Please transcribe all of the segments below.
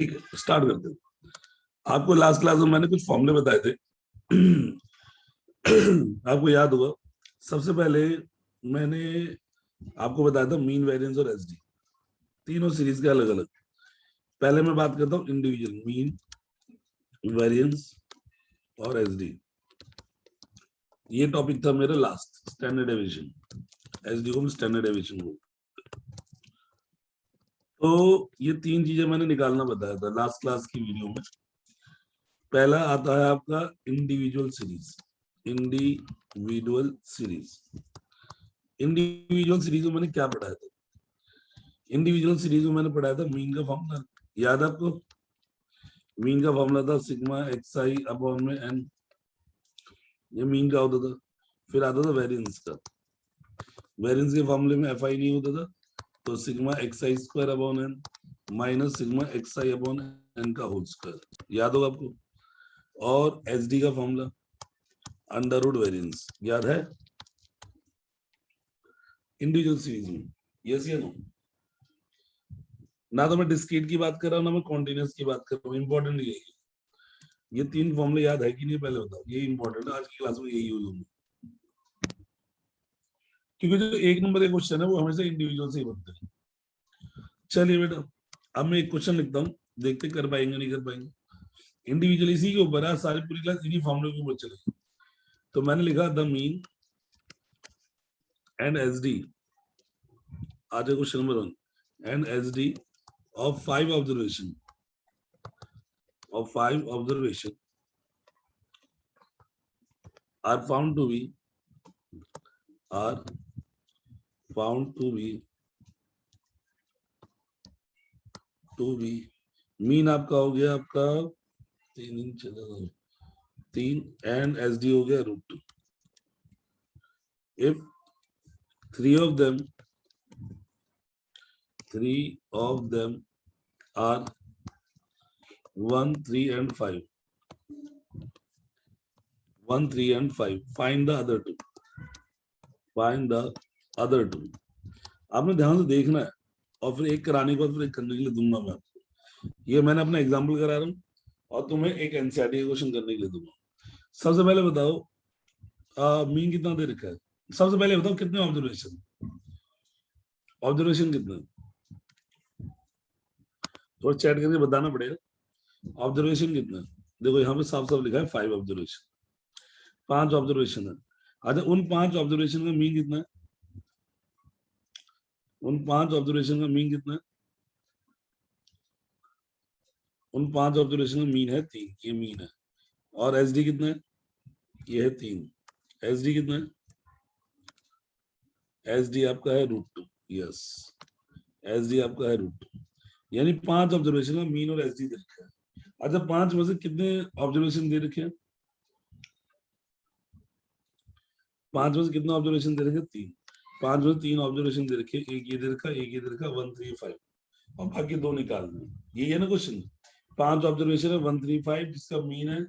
ठीक है, स्टार्ट करते हैं। आपको लास्ट क्लास में मैंने कुछ फॉर्मूले बताए थे। आपको याद होगा, सबसे पहले मैंने आपको बताया था मीन, वेरिएंस और एसडी, तीनों सीरीज के अलग अलग। पहले मैं बात करता हूँ इंडिविजुअल, मीन, वेरिएंस और एसडी। ये टॉपिक था मेरा लास्ट, स्टैंडर्ड डेविएशन। एसडी को स्टैंडर्ड डेविएशन को। तो ये तीन चीजें मैंने निकालना बताया था लास्ट क्लास की वीडियो में। पहला आता है आपका individual series. Individual series, individual series में मैंने क्या पढ़ाया था? इंडिविजुअल सीरीज में मैंने पढ़ाया था मीन का फॉर्मूला, याद आपको? मीन का फॉर्मूला था सिग्मा एक्स आई अपॉन में एन, ये मीन का होता था। फिर आता था वेरिएंस का, वेरिएंस के फॉर्मूले में एफ आई नहीं होता था, तो sigma x I square upon N minus sigma x i upon n का होल स्क्वायर, याद होगा आपको? और एस डी का फॉर्मूला अंडर रूट वेरिएंस, याद है? इंडिविजुअल सीरीज में, यस या नो? ना तो मैं डिस्क्रीट की बात कर रहा हूँ, ना मैं कॉन्टिन्यूअस की बात कर रहा हूँ। इंपॉर्टेंट ये तीन फॉर्मूले याद है कि नहीं पहले बताओ, ये इंपॉर्टेंट है, आज की क्लास में यही यूज होंगे। क्योंकि जो एक नंबर के क्वेश्चन है वो हमेशा इंडिविजुअल से ही बनते हैं। चलिए बेटा, अब मैं एक क्वेश्चन लिखता हूँ, देखते कर पाएंगे नहीं कर पाएंगे। इंडिविजुअल इसी के ऊपर है, सारी पूरी क्लास इन्हीं फॉर्मूले के ऊपर चलेगी। तो मैंने लिखा the mean and S D, आज question number 1, and S D of five observation are found to be mean आपका हो गया आपका 3 एंड एस डी हो गया √2। if three of them are 1, 3 and 5, 1, 3 and 5, find the other two। आपने ध्यान से देखना है, और फिर एक कराने के बाद फिर एक करने के लिए दूंगा मैं आपको। ये मैंने अपना एग्जाम्पल करा रहा हूँ और तुम्हें एक एनसीईआरटी क्वेश्चन करने के लिए दूंगा। सबसे पहले बताओ मीन कितना दे रखा है? सबसे पहले बताओ कितने ऑब्जर्वेशन कितने? थोड़ा चैट करके बताना पड़ेगा। ऑब्जर्वेशन कितना? देखो यहाँ पे साफ साफ लिखा है 5 ऑब्जर्वेशन, 5 ऑब्जर्वेशन है। अच्छा, उन 5 ऑब्जर्वेशन का मीन कितना है? उन 5 ऑब्जर्वेशन का मीन कितना है? उन 5 ऑब्जर्वेशन का मीन है 3, ये मीन है। और एस डी कितना है? ये है 3। एस डी कितना है? एस डी आपका है √2। यस, एस डी आपका है √2, यानी 5 ऑब्जर्वेशन का मीन और एस डी दे रखा है। अच्छा, 5 में से कितने ऑब्जर्वेशन दे रखे हैं? 5 में से कितने ऑब्जर्वेशन दे रखे? 3। 5 में से 3 ऑब्जर्वेशन दे रखे, एक ये दे रखा, एक ये दे रखा, 1, 3, 5, और बाकी 2 निकालने। ये है ना क्वेश्चन। 5 ऑब्जर्वेशन है 1, 3, 5 जिसका मीन है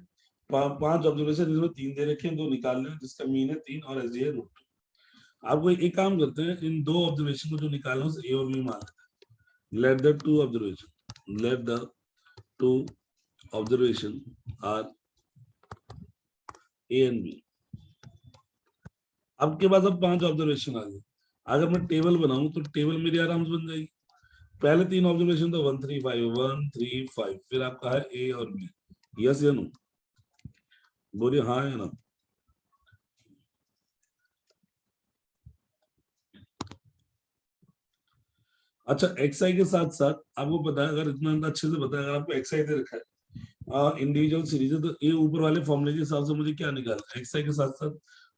5 ऑब्जर्वेशन, जिसमें 3 दे रखे हैं, 2 निकालने जिसका मीन है 3 और एस डी है √2। आपको एक काम करते हैं, इन 2 ऑब्जर्वेशन को जो निकालना है ए और बी मान लेते हैं। Let the 2 observation are A and B. आपके पास अब 5 ऑब्जर्वेशन आ गए। अगर मैं टेबल बनाऊं तो टेबल मेरी आराम से बन जाएगी। पहले 3 ऑब्जर्वेशन तो 1, 3, 5, 1, 3, 5, फिर आपका है ए और बी। यस या नो? बोलिए हाँ या ना। अच्छा, एक्सआई के साथ साथ आपको पता है, अगर इतना अच्छे से पता है, अगर आपको एक्सआई दे रखा है इंडिविजुअल सीरीज है, तो ये ऊपर वाले फॉर्मूले के हिसाब से मुझे क्या निकालना है? एक्सआई के साथ साथ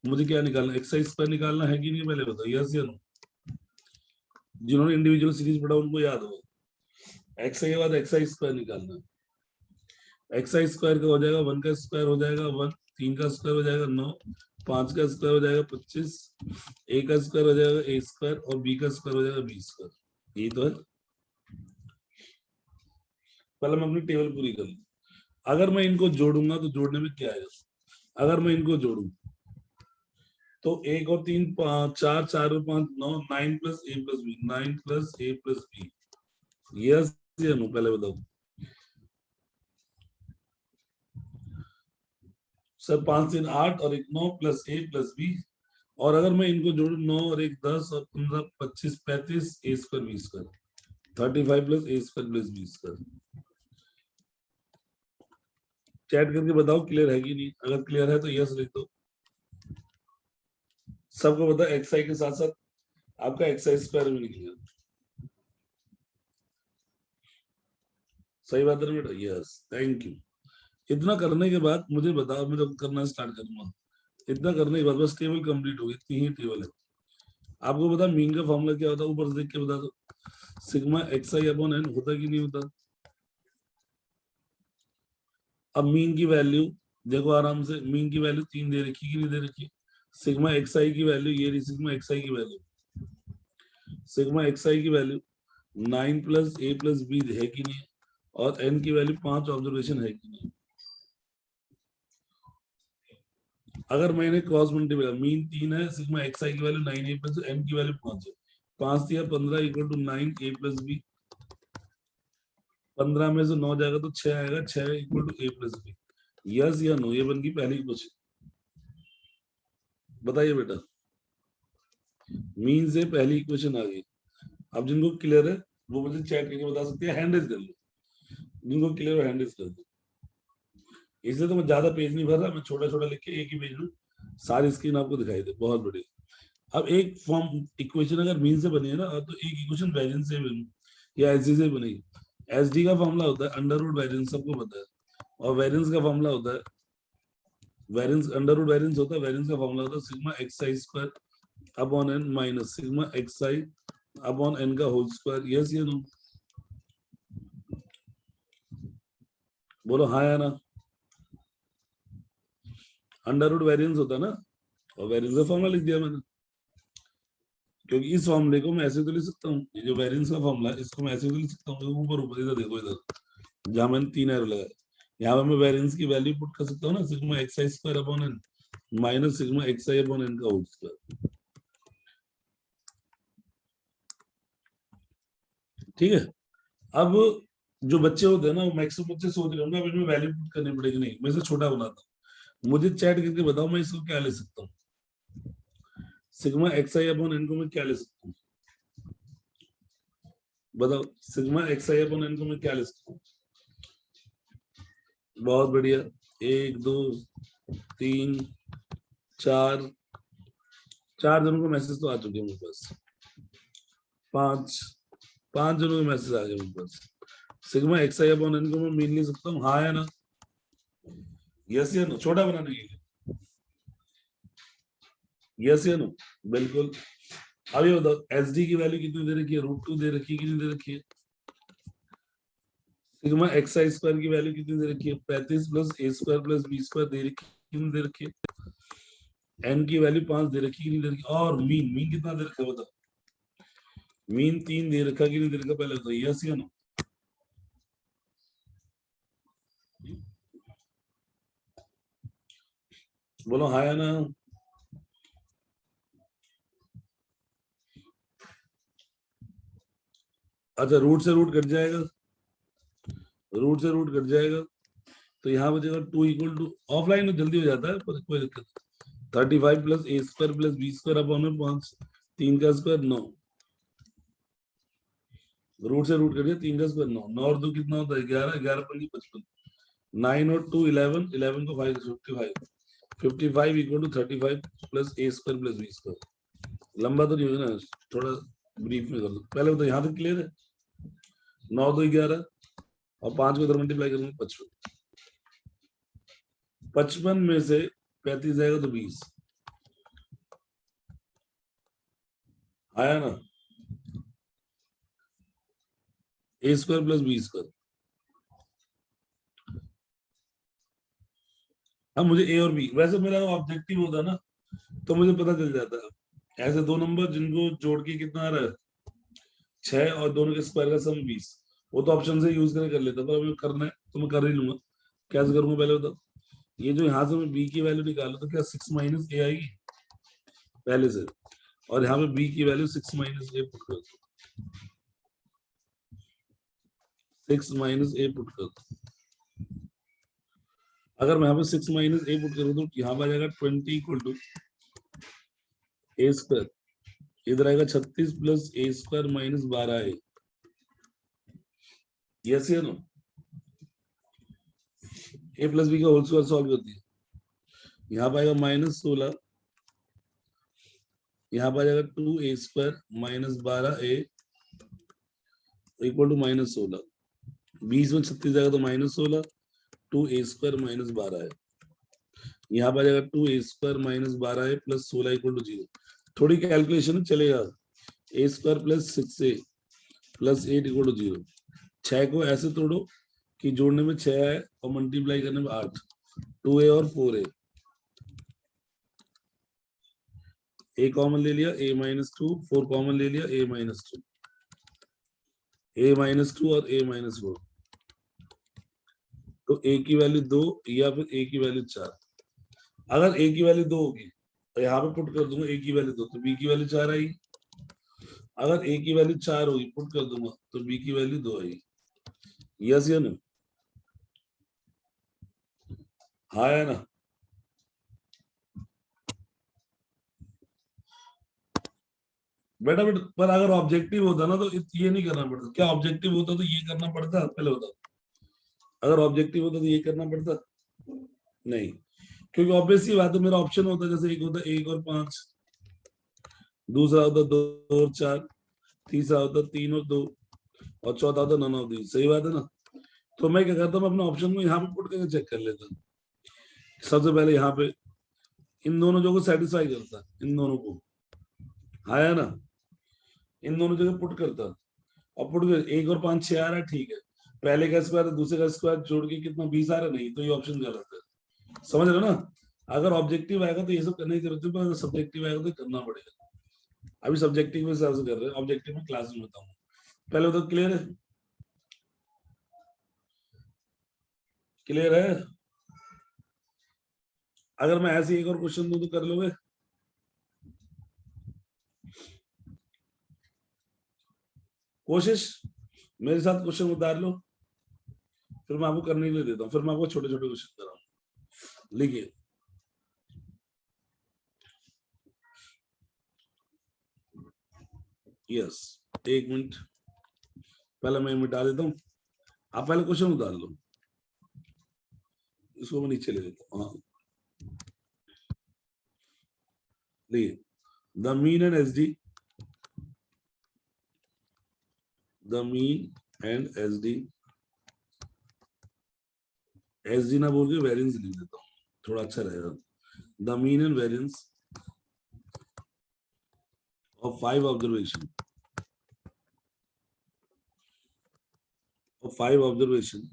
मुझे क्या निकालना है? एक्सआई स्क्वायर निकालना है कि नहीं, पहले बताओ यस या नो। जिन्होंने इंडिविजुअल सीरीज पढ़ा उनको याद होगा, एक्सआई के बाद एक्सआई स्क्वायर निकालना है। एक्सआई स्क्वायर का हो जाएगा 1 का स्क्वायर हो जाएगा 1, 3 का स्क्वायर हो जाएगा 9, 5 का स्क्वायर हो जाएगा 25, ए का स्क्वायर हो जाएगा ए स्क्वायर, और बी का स्क्वायर हो जाएगा बी स्क्वायर। यही तो है। पहले मैं अपनी टेबल पूरी कर लूं। अगर मैं इनको जोड़ूंगा तो जोड़ने में क्या आएगा? अगर मैं इनको जोड़ू तो 1 और 3 4, 4 और 5 9, 9 + a + b, 9 + a + b। Yes या नो? पहले बताओ। सर 5 3 8 और एक 9 प्लस a प्लस b, और अगर मैं इनको जोड़ू 9 और एक 10 और 15 25 35 a square b square 35 plus a square plus b square. Chat करके बताओ क्लियर है कि नहीं, अगर क्लियर है तो यस लिख दो। सबको पता है एक्स आई के साथ साथ आपका एक्स आई स्क्वायर भी निकलेगा, सही बात है ना बेटा? Yes, thank you. इतना करने के बाद मुझे बताओ, मैं जब करना स्टार्ट करूंगा, इतना करने के बाद बस टेबल कंप्लीट होगी, इतनी ही टेबल है। आपको बता मीन का फॉर्मूला क्या होता है, ऊपर से देख के बता दो। Sigma x i upon N होता कि नहीं होता? अब मीन की वैल्यू देखो आराम से, मीन की वैल्यू 3 दे रखी कि नहीं दे रखी? सिग्मा एक्स आई की वैल्यू ये रही, सिग्मा एक्स आई की वैल्यू, सिग्मा एक्स आई की वैल्यू 9 प्लस ए प्लस बी है कि नहीं, और एन की वैल्यू 5 ऑब्जर्वेशन है कि नहीं। अगर मैंने क्रॉस मल्टीप्लाई, मीन 3 है, सिग्मा एक्स आई की वैल्यू 9 ए प्लस एन की वैल्यू 5 है, 5 दिया 15 equal to 9 a plus b, 15 में से 9 जाएगा तो 6 आएगा, 6 equal to a plus b. Yes या नो, ये बन गई पहली क्वेश्चन। बताइए बेटा, मीन से पहली इक्वेशन आ गई। अब जिनको क्लियर है वो मुझे चैट करके बता सकते हैं, हैंड रेज कर लो, जिनको क्लियर है हैंड रेज कर दो। इसलिए तो मैं ज्यादा पेज नहीं भर रहा, मैं छोटा छोटा लिख के एक ही पेज में सारी स्क्रीन आपको दिखाई दे, बहुत बढ़िया। अब एक फॉर्म इक्वेशन अगर मीन से बनी है ना, तो एक इक्वेशन वेरिएंस से बनी या एसडी से बनेगी। एसडी का फॉर्मूला होता है अंडर रूट वेरिएंस, सबको पता है, और वेरिएंस का फॉर्मूला होता है, वेरिएंस अंडर रूट वेरिएंस होता है, वेरिएंस का फॉर्मूला होता है sigma x I square upon N minus sigma x i upon n का होल स्क्वायर। यस या नो? बोलो हाँ या ना। अंडर रूट वेरिएंस होता है ना, और वेरिएंस का फॉर्मूला लिख दिया मैंने, क्योंकि इस फॉर्मूले को मैं ऐसे तो लिख सकता हूँ, ये जो वेरिएंस का फॉर्मूला है इसको मैं ऐसे तो लिख सकता हूँ, ऊपर ऊपर इधर देखो, इधर जहां मैंने 3 एरो लगाया, यहाँ पे मैं वेरिएंस की वैल्यू पुट कर सकता हूँ ना, sigma x I square upon N minus sigma x i upon n का होल स्क्वायर। ठीक है। अब जो बच्चे होते हैं ना, वो मैक्सिमम बच्चे सोच रहे होंगे अब इनमें वैल्यू पुट करनी पड़ेगी, नहीं मैं इसे छोटा बनाता हूँ, मुझे चैट करके बताओ मैं इसको क्या ले सकता हूँ, sigma x i upon N को मैं क्या ले सकता हूँ, बताओ sigma x i upon N को मैं क्या ले सकता हूँ? बहुत बढ़िया, 1 2 3 4, 4 जनों को मैसेज तो आ चुके हैं मेरे पास, 5 5 जनों के मैसेज आ गए मेरे पास। Sigma x i upon N को मैं मीन ले सकता हूँ, हाँ या ना? यस या नो, छोटा बनाने के लिए, यस या नो? बिल्कुल। अब ये बताओ एस डी की वैल्यू कितनी दे रखी है, √2 दे रखी है कि नहीं दे रखी है? सिग्मा एक्स आई स्क्वायर की वैल्यू कितनी दे रखी है, 35 प्लस ए स्क्वायर प्लस बी स्क्वायर दे रखी है, कितनी दे रखी है? एन की वैल्यू 5 दे रखी है कि नहीं दे रखी? और मीन, मीन कितना दे रखा है बताओ? मीन 3 दे रखा कि नहीं दे रखा, पहले बताओ यस या नो? बोलो हाँ या ना। अच्छा, रूट से रूट कट जाएगा, रूट से रूट कट जाएगा, तो यहाँ बचेगा 2 इक्वल टू, ऑफलाइन में जल्दी हो जाता है पर कोई दिक्कत नहीं, 35 प्लस ए square plus B square upon में 5, 3 का स्क्वायर 9, रूट से रूट करिए, 3 का स्क्वायर 9, 9 और 2 कितना होता है 11, 11 पंजी 55, 9 और 2 11, 11 को 5 55, 55 equal to 35 plus A square plus B square. लंबा तो नहीं होगा ना, थोड़ा ब्रीफ में कर दो, पहले तो यहाँ तक क्लियर है, 9 2 11 और 5 को इधर मल्टीप्लाई करूंगा 55, 55 में से 35 जाएगा तो 20, आया ना? ए स्क्वायर प्लस बी स्क्वायर। अब मुझे ए और बी, वैसे मेरा ऑब्जेक्टिव होता ना तो मुझे पता चल जाता है, ऐसे दो नंबर जिनको जोड़ के कितना आ रहा है 6 और दोनों के स्क्वायर का सम 20, वो तो ऑप्शन से यूज करके कर लेता, पर अभी करना है तो मैं कर ही लूंगा। कैसे करूंगा पहले बताओ, ये जो यहाँ से मैं बी की वैल्यू निकालू तो क्या 6 माइनस ए आएगी पहले से, और यहाँ पे बी की वैल्यू 6 माइनस ए पुट कर दो, 6 माइनस ए पुट कर दो, अगर मैं यहाँ पे 6 माइनस ए पुट करूँ तो यहाँ पर आ जाएगा 20 इक्वल टू ए स्क्वायर, इधर आएगा 36 प्लस ए स्क्वायर माइनस 12 ए। यस या नो? ए प्लस बी का होल स्क्वायर सॉल्व कर दिया, यहाँ पर आएगा -16, यहाँ पर आ जाएगा 2 A square minus 12 A equal to -16। 20 में 36 जाएगा तो -16, 2 ए स्क्वायर माइनस 12 है, यहाँ पर आ जाएगा 2 A square minus 12 plus 16 equal to 0। थोड़ी कैलकुलेशन चलेगा, A square plus 6 A plus 8 equal to 0। 6 को ऐसे तोड़ो कि जोड़ने में 6 है और मल्टीप्लाई करने में 8, 2a और 4a, a कॉमन ले लिया a-2, 4 कॉमन ले लिया a-2, a-2 और a-4, तो a की वैल्यू 2 या फिर a की वैल्यू 4। अगर a की वैल्यू 2 होगी तो यहाँ पे पुट कर दूंगा a की वैल्यू 2, तो b की वैल्यू 4 आएगी। अगर a की वैल्यू 4 होगी पुट कर दूंगा तो b की वैल्यू 2 आएगी। यस या नो? हाँ है ना? बेटा पर अगर ऑब्जेक्टिव होता ना तो ये नहीं करना पड़ता। क्या ऑब्जेक्टिव होता तो ये करना पड़ता? पहले होता, अगर ऑब्जेक्टिव होता तो ये करना पड़ता नहीं, क्योंकि ऑब्वियस ही बात है, मेरा ऑप्शन होता जैसे एक होता 1 और 5, दूसरा होता 2 और 4, तीसरा होता 3 और 2, और चौथा होता नन ऑफ दीज। सही बात है ना? तो मैं क्या करता हूँ, अपने ऑप्शन को यहाँ पे पुट करके चेक कर लेता हूँ। सबसे पहले यहाँ पे इन दोनों जो को सेटिस्फाई करता, इन दोनों को आया ना, इन दोनों जगह पुट करता, और पुट कर 1 और 5 6 आ रहा है, ठीक है। पहले का स्क्वायर दूसरे का स्क्वायर जोड़ के कितना 20 आ रहा है, नहीं, तो ये ऑप्शन गलत है। समझ रहे हो ना? अगर ऑब्जेक्टिव आएगा तो ये सब करने की जरूरत है, पर सब्जेक्टिव आएगा तो करना पड़ेगा। अभी सब्जेक्टिव में सर्च कर रहे हैं, ऑब्जेक्टिव में क्लास में बताऊंगा। पहले तो क्लियर है? क्लियर है? अगर मैं ऐसे एक और क्वेश्चन दूं तो कर लोगे? कोशिश मेरे साथ क्वेश्चन उतार लो, फिर मैं आपको करने के लिए देता हूँ, फिर मैं आपको छोटे छोटे क्वेश्चन कराऊंगा। लिखिए, यस, एक मिनट, पहले मैं मिटा देता हूँ, आप पहले क्वेश्चन उतार लो, इसको मैं नीचे ले लेता हूँ। हाँ, देखिए, the mean and SD, the mean and SD, SD ना बोल के वेरिएंस लिख देता हूँ, थोड़ा अच्छा रहेगा। The mean and variance of 5 observation, of 5 observation,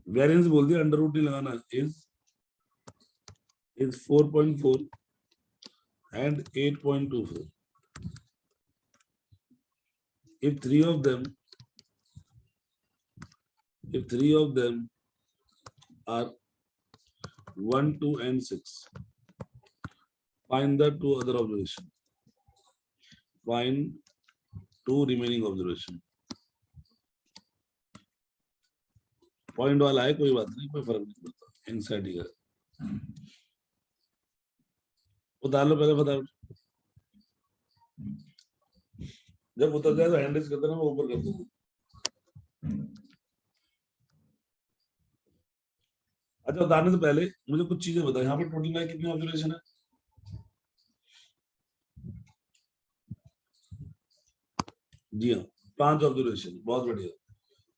variance बोल दिया, अंडर रूट नहीं लगाना, is 4.4 and 8.24. If three of them are 1, 2, and 6, find the two other observation. Find two remaining observation. Point वाला है, कोई बात नहीं, कोई फर्क नहीं पड़ता, इंसर्ट ही है। उतार लो पहले फटाफट, जब उतर जाए तो हैंड रेज कर देना, मैं ऊपर कर दूंगा। अच्छा, उतारने से पहले मुझे कुछ चीजें बताओ, यहाँ पर टोटल में कितनी ऑब्जर्वेशन है? जी हाँ, 5 ऑब्जर्वेशन, बहुत बढ़िया।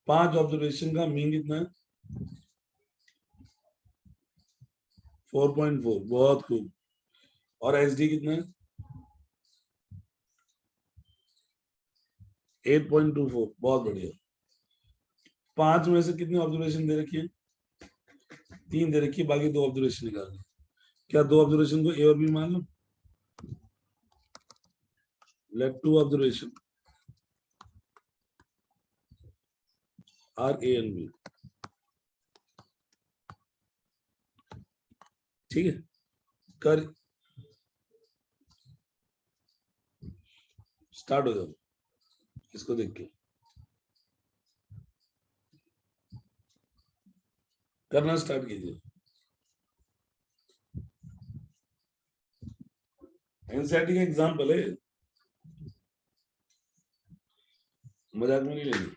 5 ऑब्जर्वेशन का मीन कितना है? 4.4, बहुत खूब। और एसडी कितना है? 8.24, बहुत बढ़िया। 5 में से कितनी ऑब्जर्वेशन दे रखी है? 3 दे रखी है, बाकी 2 ऑब्जर्वेशन निकालनी। क्या 2 ऑब्जर्वेशन को ए और बी मान लो? Let 2 observation are A and B. ठीक है, कर स्टार्ट हो जाओ इसको देख के। करना स्टार्ट कीजिए। एनसीईआरटी का एग्जाम्पल है, मजाक में नहीं लेंगे।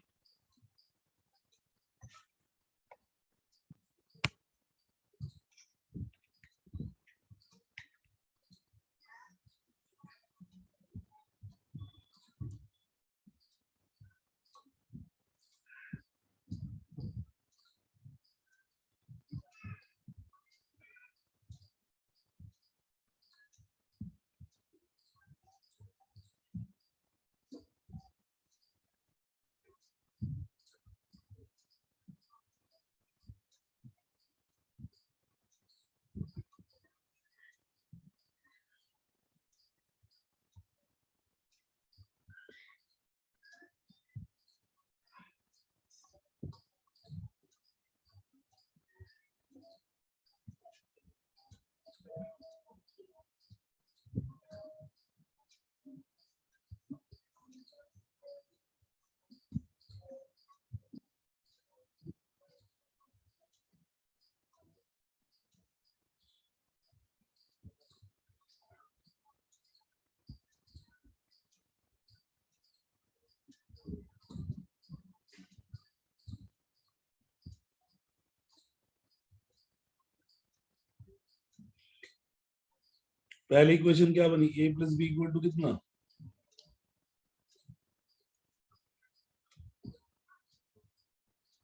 पहली इक्वेशन क्या बनी, a plus B equal to कितना,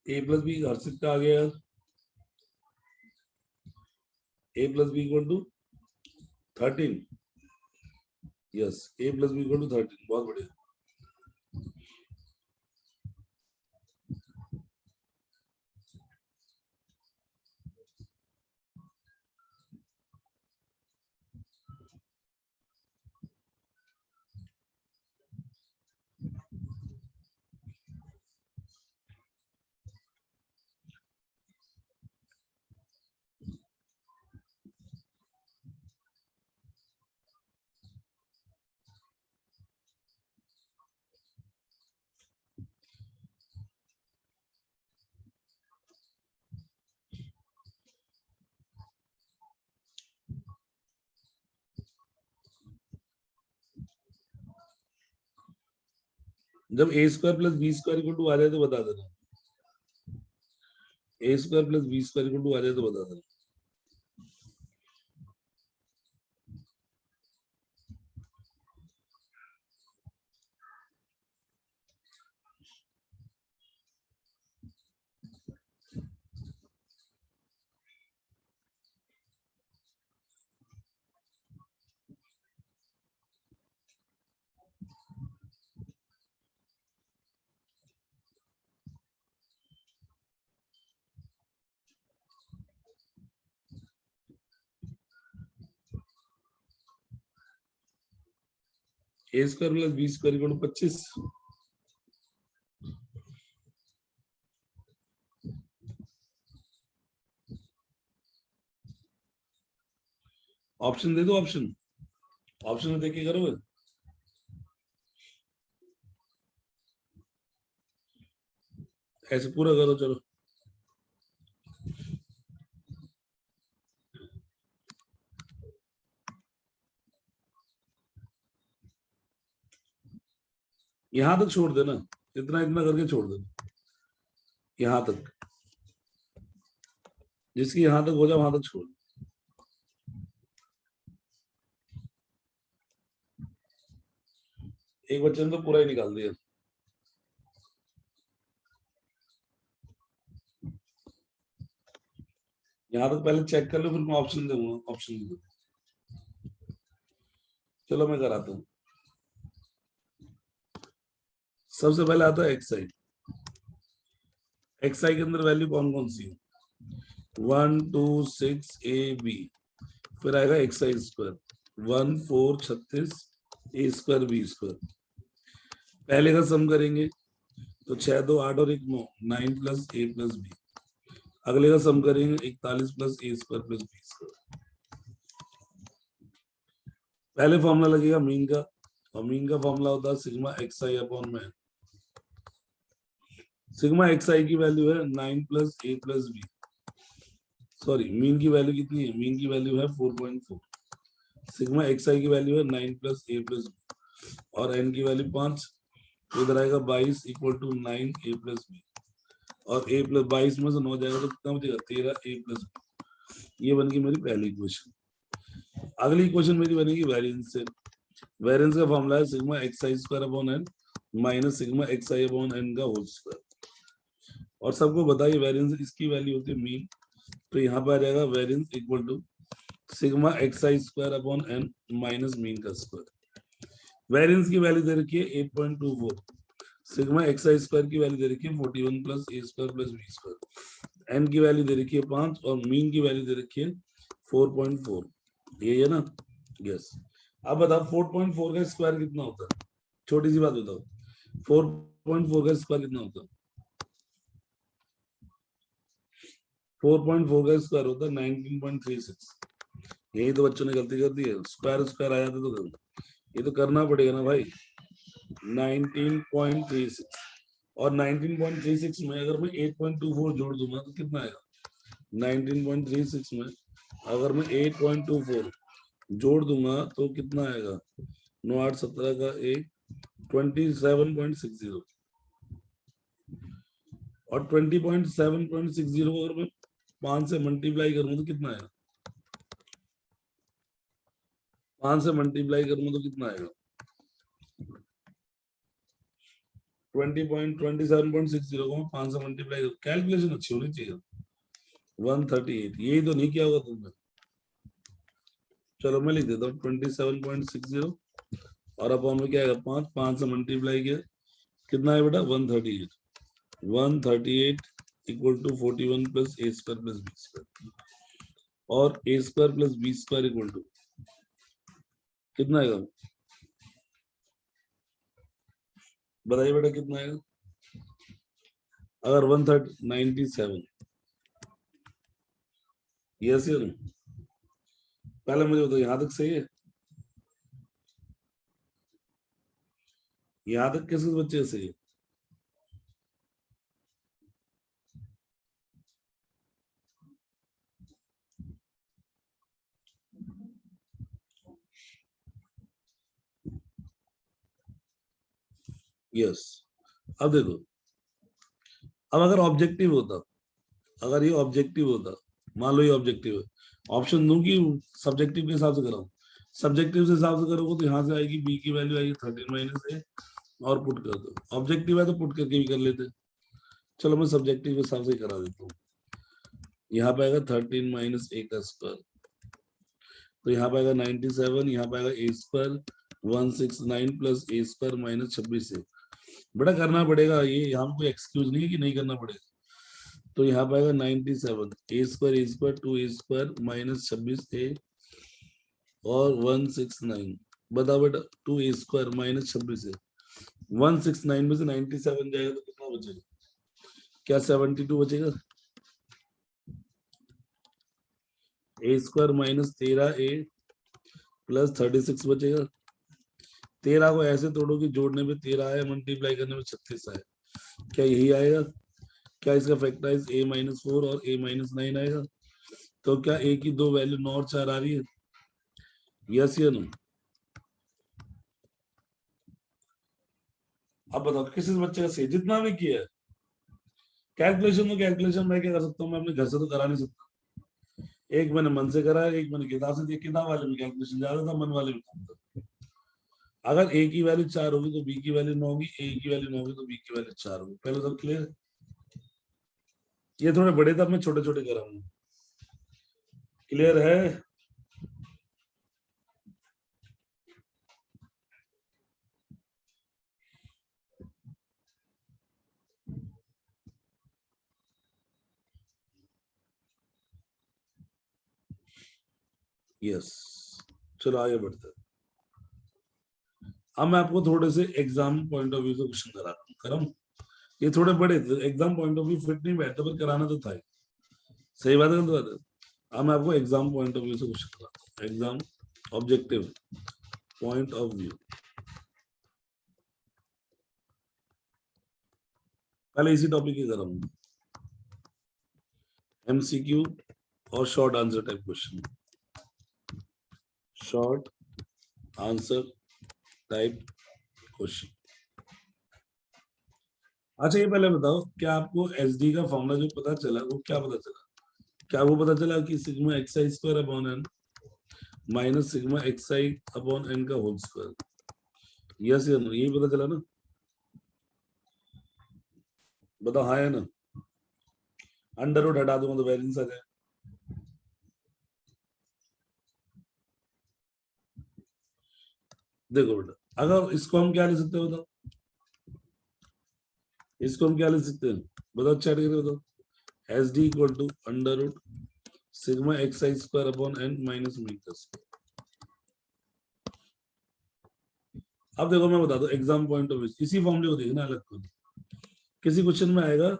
a प्लस बी हर सिक्का आ गया, a plus B equal to 13, yes a plus B equal to 13, बहुत बढ़िया। जब A square plus B square equal to आ जाए तो बता देना, A square plus B square equal to आ जाए तो बता देना। A square plus B square equal to 25, option दे दो, ऑप्शन ऑप्शन देख के करोगे, ऐसे पूरा करो चलो। यहां तक छोड़ देना, इतना इतना करके छोड़ देना, यहां तक, जिसकी यहां तक हो जाए वहां तक छोड़। एक बच्चे ने तो पूरा ही निकाल दिया। यहां तक पहले चेक कर लो, फिर मैं ऑप्शन दूंगा, ऑप्शन दूंगा। चलो मैं कराता हूँ। सबसे पहले आता है एक्स आई के अंदर वैल्यू कौन कौन सी है, 1 2 6 ए बी, फिर आएगा एक्स आई स्क्वायर 1 4 36 ए स्क्वायर बी स्क्वायर। पहले का सम करेंगे तो 6 2 8 और 1 9, 9 प्लस ए प्लस बी। अगले का सम करेंगे 41 प्लस ए स्क्वायर प्लस बी स्क्वायर। पहले फॉर्मूला लगेगा मीन का, और मीन का फॉर्मूला होता है सिग्मा एक्स आई अपॉन में। सिग्मा एक्स आई की वैल्यू है 9 प्लस ए प्लस बी, सॉरी मीन की वैल्यू कितनी है, मीन की वैल्यू है 4.4, सिग्मा xi की वैल्यू है 9 प्लस a प्लस b और n की वैल्यू 5, तो इधर आएगा 22 equal to 9 a plus b और a प्लस 22 में से 9 जाएगा तो कितना बचेगा 13 a प्लस b। ये बन गई मेरी पहली इक्वेशन। अगली इक्वेशन मेरी बनेगी वेरिएंस से। वेरिएंस का फॉर्मूला है sigma xi square upon n minus sigma xi upon n का होल स्क्वायर। और सबको बताइए वेरिएंस इसकी वैल्यू होती है मीन, तो यहाँ पे आ जाएगा variance equal to sigma xi square upon n minus mean का स्क्वायर। वेरिएंस की वैल्यू दे रखी है 8.24, सिग्मा xi स्क्वायर की वैल्यू दे रखी है 41 plus a square plus b square, n की वैल्यू दे रखी है 5 और मीन की वैल्यू दे रखी है 4.4, ये है ना। यस। अब बताओ 4.4 का स्क्वायर कितना होता है, छोटी सी बात बताओ 4.4 का स्क्वायर कितना होता है। 4.4 का स्क्वायर होता है 19.36। यही तो बच्चों ने गलती कर दी है, स्क्वायर स्क्वायर आ जाता तो ये तो करना पड़ेगा ना भाई। 19.36 और 19.36 में अगर मैं 8.24 जोड़ दूंगा तो कितना आएगा। 19.36 में अगर मैं 8.24 जोड़ दूंगा तो कितना आएगा, 9 8 17 का 1 27.60 और 20.7.60 को अगर मैं 5 से मल्टीप्लाई करूंगा तो कितना आएगा, 5 से मल्टीप्लाई करूंगा तो कितना आएगा 20.27.60 को 5 से मल्टीप्लाई करूं, कैलकुलेशन अच्छी होनी चाहिए। 138, यही तो नहीं किया होगा तुमने। चलो मैं लिख देता हूँ 27.60 और अपॉन में क्या आएगा 5, 5 से मल्टीप्लाई किया कितना है बेटा 138, 138 इक्वल टू 41 प्लस ए स्क्वायर प्लस बी स्क्वायर और A square plus B square equal to कितना आएगा, बताइए बेटा कितना आएगा। अगर 197, यस या नो, पहले मुझे बताओ यहाँ तक सही है, यहाँ तक किस बच्चे से सही है। यस। अब देखो, अब अगर ऑब्जेक्टिव होता, अगर ये ऑब्जेक्टिव होता, मान लो ये ऑब्जेक्टिव है, ऑप्शन दूं कि सब्जेक्टिव के हिसाब से कराऊं। सब्जेक्टिव के हिसाब से करोगे तो यहाँ से आएगी बी की वैल्यू आएगी 13 माइनस ए और पुट कर दो। ऑब्जेक्टिव है तो पुट करके भी कर लेते। चलो मैं सब्जेक्टिव के हिसाब से करा देता हूँ। यहाँ पे आएगा 13 माइनस ए का स्क्वायर, तो यहाँ पे आएगा 97, यहाँ पे आएगा ए स्क्वायर 169 प्लस ए स्क्वायर माइनस 26 ए। बेटा करना पड़ेगा, ये यहाँ कोई एक्सक्यूज नहीं है कि नहीं करना पड़ेगा। तो यहाँ पे आएगा 97 ए स्क्वायर 2 ए स्क्वायर माइनस 26 ए और 169, बताओ बेटा 2 ए स्क्वायर माइनस 26 है। 169 में से 97 जाएगा तो कितना बचेगा, क्या 72 बचेगा। ए स्क्वायर माइनस 13 ए प्लस 36 बचेगा। 13 को ऐसे तोड़ो कि जोड़ने में 13 आए, मल्टीप्लाई करने में 36 आए, क्या यही आएगा। क्या इसका फैक्टराइज a माइनस 4 और a माइनस 9 आएगा। तो क्या a की दो वैल्यू 9 और 4 आ रही है, यस या नो। अब बताओ किस बच्चे का सही, जितना भी किया है कैलकुलेशन, तो कैलकुलेशन मैं क्या कर सकता हूँ, मैं अपने घर से तो करा नहीं सकता। एक मैंने मन से करा, एक मैंने किताब से, किताब वाले में कैलकुलेशन ज्यादा था, मन वाले में कम था। अगर a की वैल्यू 4 होगी तो b की वैल्यू 9 होगी, a की वैल्यू 9 होगी तो b की वैल्यू 4 होगी। पहले सब क्लियर। ये थोड़े बड़े था, मैं छोटे छोटे कराऊंगा, क्लियर है। यस। चलो आगे बढ़ते हैं। अब मैं आपको थोड़े से एग्जाम पॉइंट ऑफ व्यू से क्वेश्चन कराता हूँ, करम। ये थोड़े बड़े थे, exam point of view fit नहीं बैठता, पर कराना तो था ही। सही बात है, गलत बात है। अब मैं आपको एग्जाम पॉइंट ऑफ व्यू से क्वेश्चन कराता हूँ, exam objective point of view. पहले इसी टॉपिक की कर रहा हूँ, एमसीक्यू और short answer type question, short answer type question. अच्छा ये पहले बताओ, क्या आपको एसडी का फॉर्मूला जो पता चला वो क्या पता चला? क्या वो पता चला कि sigma x I square upon N minus sigma x i upon n का होल स्क्वायर? यस या नो, यही पता चला ना? बताओ हाँ या ना? अंडर रूट हटा दूंगा तो वैरियंस आ जाए। देखो बेटा, अगर इसको हम क्या ले सकते हैं बताओ, इसको हम क्या ले सकते हैं बताओ, चैट करके बताओ। S D equal to under root sigma x I square upon N minus mean का स्क्वायर। अब देखो मैं बता दूं एग्जाम पॉइंट ऑफ व्यू, इसी फॉर्मूले को देखना अलग को। किसी क्वेश्चन में आएगा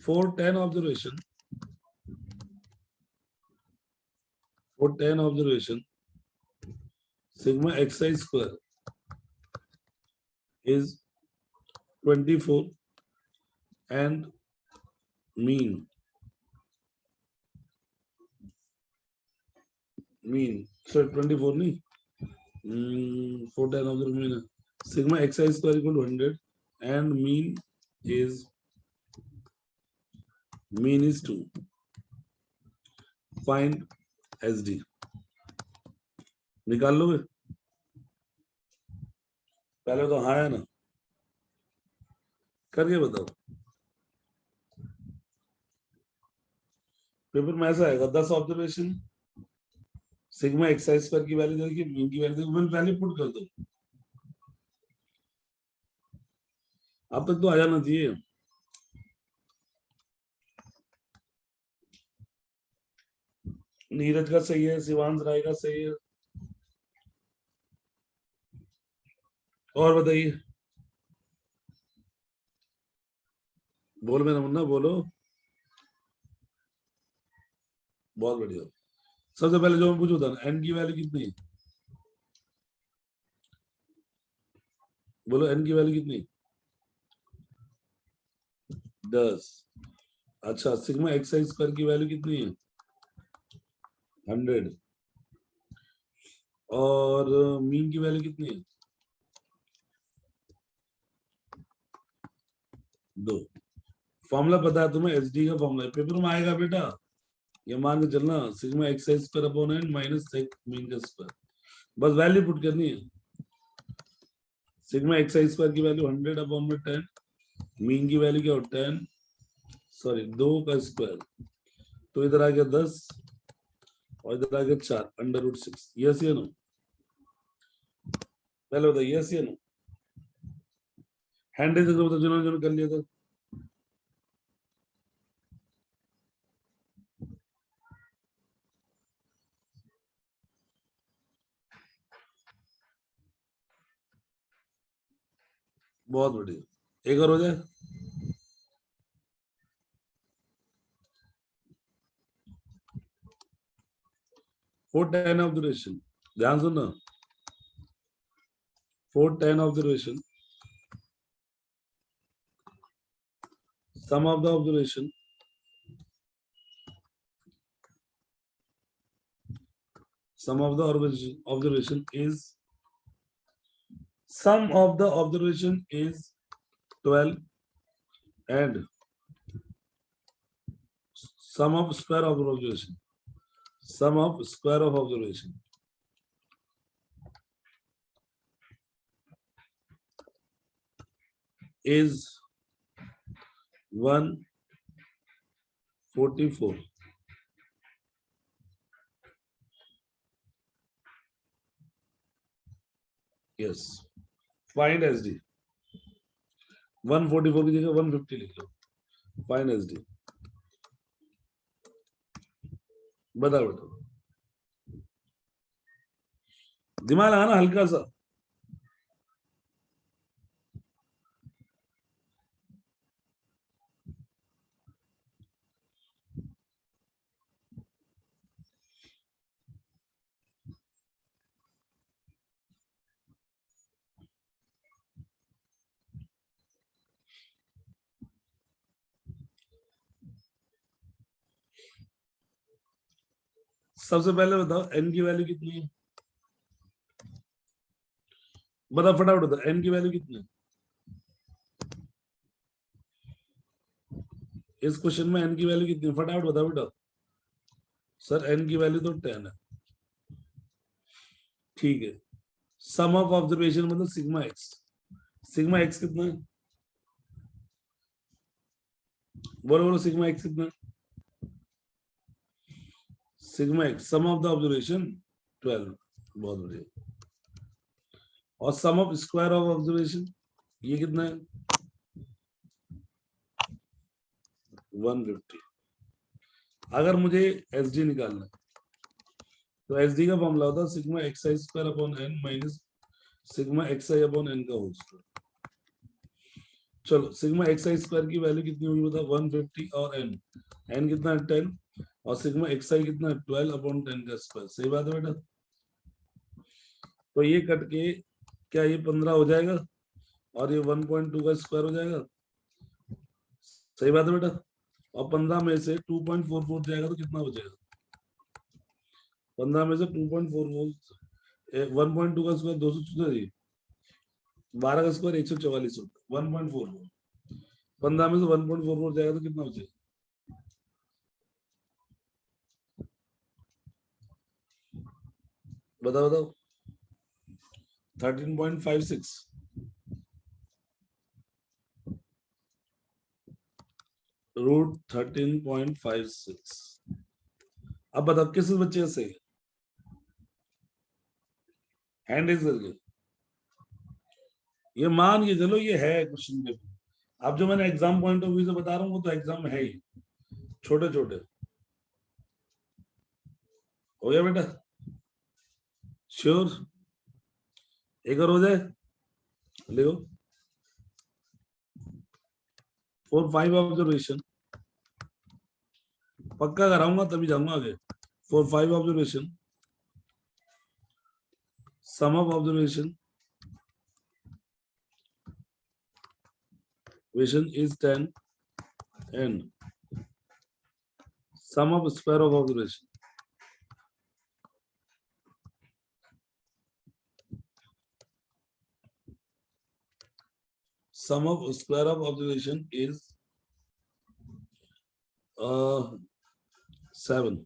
for 10 observation, for 10 observation sigma xi square is 24 and mean so 24 नहीं, 4 10 of the mean sigma xi square equal to 100 and mean is 2, find sd। निकाल लोगे? पहले तो हाँ है ना, करके बताओ। पेपर में ऐसा आएगा 10 ऑब्जर्वेशन, सिग्मा एक्स स्क्वायर की वैल्यू देखिए, मीन की वैल्यू देखिए, पहले पुट कर दो। अब तक तो आ जाना चाहिए। नीरज का सही है, शिवांश राय का सही है, और बताइए। बोल मेरा मुन्ना बोलो। बहुत बढ़िया। सबसे पहले जो मैं पूछू था, एन की वैल्यू कितनी है? बोलो एन की वैल्यू कितनी? 10। अच्छा सिग्मा एक्स आई स्क्वायर की वैल्यू कितनी है? 100। और मीन की वैल्यू कितनी है? 2। फॉर्मूला पता है तुम्हें? एच डी का फॉर्मूला है, पेपर में आएगा बेटा। ये मान के चलना, सिग्मा एक्स आई square upon N minus mean का स्क्वायर, बस वैल्यू पुट करनी है। सिग्मा एक्स आई स्क्वायर की वैल्यू 100 अपॉन में 10, मीन की वैल्यू क्या हो 10, सॉरी 2 का स्क्वायर, तो इधर आ गया 10 और इधर आ गया 4 अंडर रूट 6। यस या नो? पहले बताइए यस या नो। हैंड रेज करो तो जिन्होंने कर लिया था। बहुत बढ़िया, एक और हो जाए। फोर 10 ऑब्जर्वेशन, ध्यान सुनना। Four 10 observation, sum of the observation, sum of the observation is, sum of the observation is 12 and sum of square of observation, sum of square of observation is 144। yes, find sd। 144 की जगह 150 लिख लो, find sd। बताओ बताओ, दिमाग लगाना हल्का सा। सबसे पहले बताओ n की वैल्यू कितनी है, बताओ फटाफट बताओ n की वैल्यू कितनी है। इस क्वेश्चन में n की वैल्यू कितनी है, फटाफट बताओ बेटा। सर n की वैल्यू तो 10 है, ठीक है। सम ऑफ ऑब्जर्वेशन मतलब सिग्मा एक्स, सिग्मा एक्स कितना है, बोलो बोलो सिग्मा एक्स कितना है, sigma x sum of the observation 12, बहुत बढ़िया। और sum of square of observation ये कितना है 150। अगर मुझे एस डी निकालना है तो एस डी का फॉर्मूला होता है sigma x I square upon N minus sigma x i upon n का होल स्क्वायर। चलो सिग्मा एक्स आई स्क्वायर की वैल्यू कितनी होगी बता, 150 और एन, एन कितना है 10 और सिग्मा एक्स आई कितना है 12 अपॉन 10 का स्क्वायर। सही बात है बेटा। तो ये कट के क्या ये 15 हो जाएगा और ये 1.2 का स्क्वायर हो जाएगा। सही बात है बेटा। और 15 में से 2.44 जाएगा तो कितना बचेगा, 15 में से 2.44 1.2 का स्क्वायर 244, 12 का स्क्वायर 144 होता है 1.44, 15 में से 1.44 जाएगा तो कितना बचेगा, बताओ बताओ 13.56, रूट 13.56। अब बताओ किस बच्चे से हैंड रेज करके, ये मान के चलो ये है क्वेश्चन पेपर। अब जो मैंने एग्जाम पॉइंट ऑफ व्यू से बता रहा हूँ वो तो एग्जाम में है ही, छोटे छोटे। हो गया बेटा, श्योर, एक और हो जाए, लिखो 4 5 ऑब्जर्वेशन, पक्का कराऊंगा तभी जाऊंगा आगे। 4 5 observation, sum of observation is 10 and sum of square of observation, sum of square of observation is 7,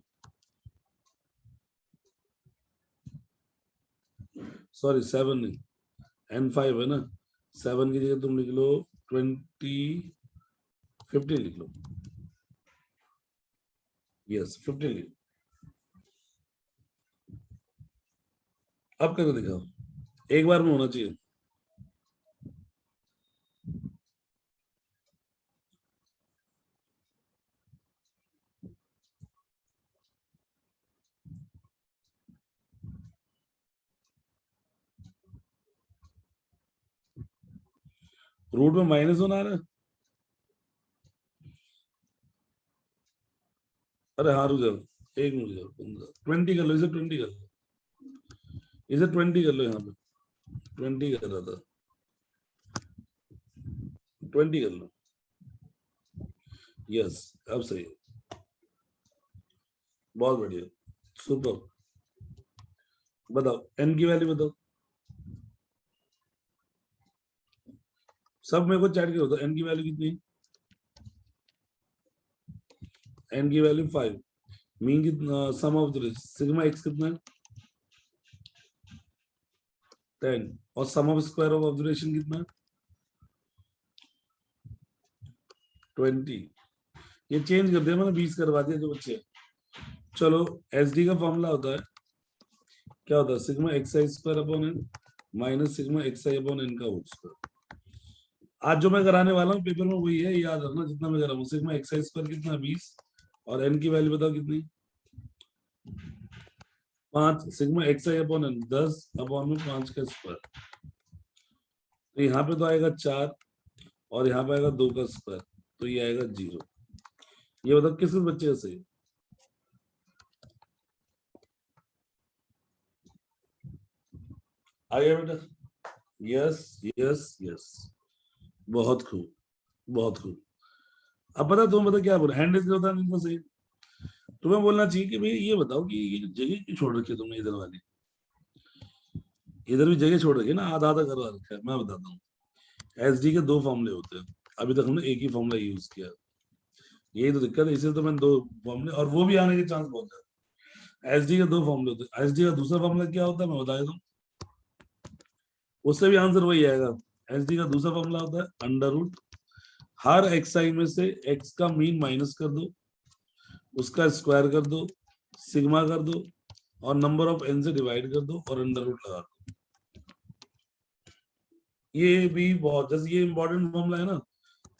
sorry 7 नहीं, n5 है ना, 7 की जगह तुम लिख लो 20 15 लिख लो, यस 15 लिख। अब करके दिखाओ, एक बार में होना चाहिए। रूट में माइनस होना आ रहा है, अरे हाँ रुक जाओ, एक मिनट जाओ, 20 कर लो, इसे 20 कर लो, इसे 20 कर लो, यहाँ पे 20 कर रहा था, 20 कर लो, यस अब सही है, बहुत बढ़िया, सुपर। बताओ n की वैल्यू बताओ, सब मेरे को चैट करो, n की वैल्यू कितनी, n की वैल्यू 5, मीन कितना, सम ऑफ द सिग्मा x कितना है 10 और sum of square of observation कितना है 20। ये चेंज कर दिया मैंने, 20 करवा दिया जो बच्चे। चलो एस डी का फॉर्मूला होता है, क्या होता है sigma x I square upon N minus sigma x i upon n का होल स्क्वायर। आज जो मैं कराने वाला हूँ पेपर में वही है, याद रखना जितना मैं करा हूँ। सिग्मा एक्स आई स्क्वायर कितना 20 और एन की वैल्यू बताओ कितनी 5, sigma x i upon N 10 upon में 5 का स्क्वायर, तो यहाँ पे तो आएगा 4 और यहाँ पे आएगा 2 का स्क्वायर, तो ये आएगा 0। ये बताओ किस बच्चे से, आ गया बेटा, यस यस यस, बहुत खूब बहुत खूब। अब पता तुम बता क्या बोल हैंड रेज होता है सही, तुम्हें बोलना चाहिए कि भाई ये बताओ कि ये जगह क्यों छोड़ रखी है तुमने इधर वाली, इधर भी जगह छोड़ रखी है ना, आधा आधा करवा रखा है। मैं बताता हूँ, एसडी के दो फॉर्मूले होते हैं, अभी तक हमने एक ही फॉर्मूला यूज किया, यही तो दिक्कत है, इसलिए तो मैंने दो फॉर्मूले, और वो भी आने के चांस बहुत है। एसडी के दो फॉर्मूले होते हैं, एसडी का दूसरा फॉर्मूला क्या होता है मैं बता देता हूँ, उससे भी आंसर वही आएगा। एसडी का दूसरा फॉर्मूला होता है अंडर रूट, हर एक्सआई में से एक्स का मीन माइनस कर दो, उसका स्क्वायर कर दो, सिग्मा कर दो, और नंबर ऑफ एन से डिवाइड कर दो, और अंडर रूट लगा दो। ये भी बहुत, जैसे ये इंपॉर्टेंट फॉर्मूला है ना,